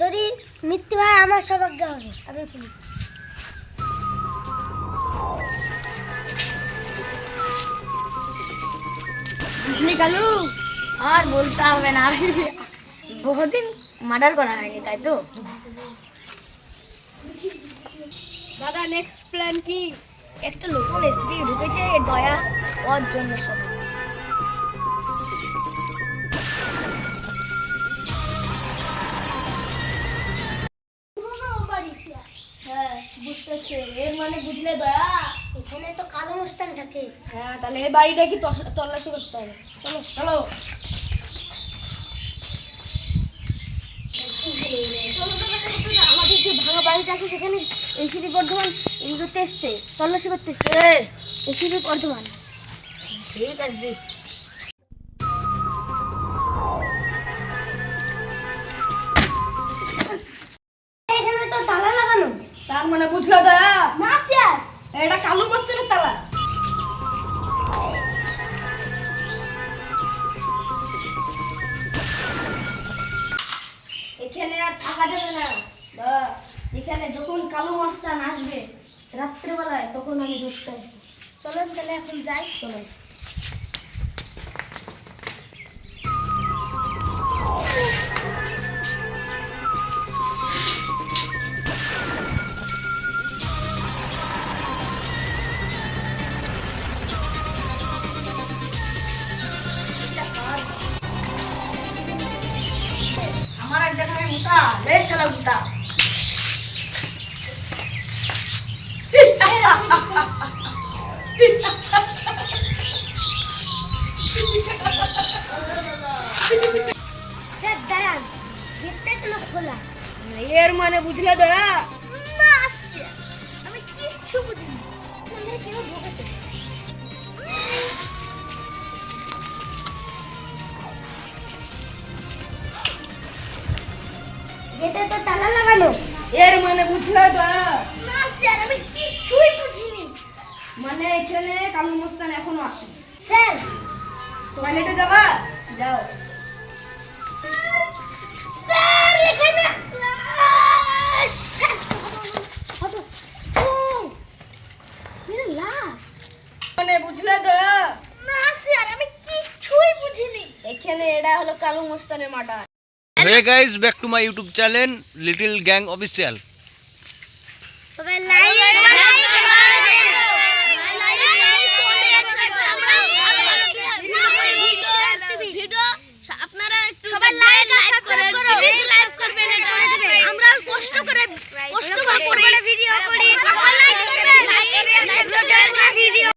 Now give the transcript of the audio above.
যদি মৃত্যু হয় আমার সৌভাগ্য হবে। আমি খুলি। বুঝলি কালু, আর বলতে হবে না, বহুদিন মার্ডার করা হয়নি, তাই তো? দাদা নেক্সট প্ল্যান কি? একটা নতুন এসপি ঢুকেছে, দয়া ওর জন্য সব। হ্যাঁ বুঝতেছে, এর মানে বুঝলে দয়া, এখানে তো কালো মুস্তান থাকে। হ্যাঁ তাহলে এই বাড়িটা কি তল্লাশি করতে হবে। চলো চলো আমাদের যে ভাঙা বাড়িটা আছে সেখানে এসিপি বর্ধমান এই করতে এসছে, তল্লাশি করতে এসছে। এসিপি বর্ধমান। ঠিক আছে। এখানে তো তালা লাগানো। তার মানে বুঝলো দয়া, না স্যার, এটা কালু মস্তানের তালা। এখানে আর থাকা যাবে না। এখানে যখন কালু মস্তান আসবে রাত্রেবেলায়, তখন আমি ধরতে আসবো। চলেন তাহলে এখন যাই। চলো। আমার এক দেখাবে মুতা, বেশ শালা মুতা। স্যার দাঁড়ান, গেটটা কেন খোলা? এর মানে বুঝলে দয়া, না স্যার, আমি কিচ্ছু বুঝিনি। মনে কেউ ঢুকেছে। গেটে তো তালা লাগানো। এর মানে বুঝলে দয়া, না স্যার, আমি কিচ্ছুই বুঝিনি। মানে এখানে কালু মস্তান এখনো আসে। স্যার, টয়লেটে যাবা? যাও। স্যার এখানে হটো মেরে লাশ। মানে বুঝলে দয়া, না স্যার, আমি কিচ্ছুই বুঝিনি। এখানে এটা হলো কালু মস্তানের murder. Hey guys, back to my YouTube channel Little Gang Official.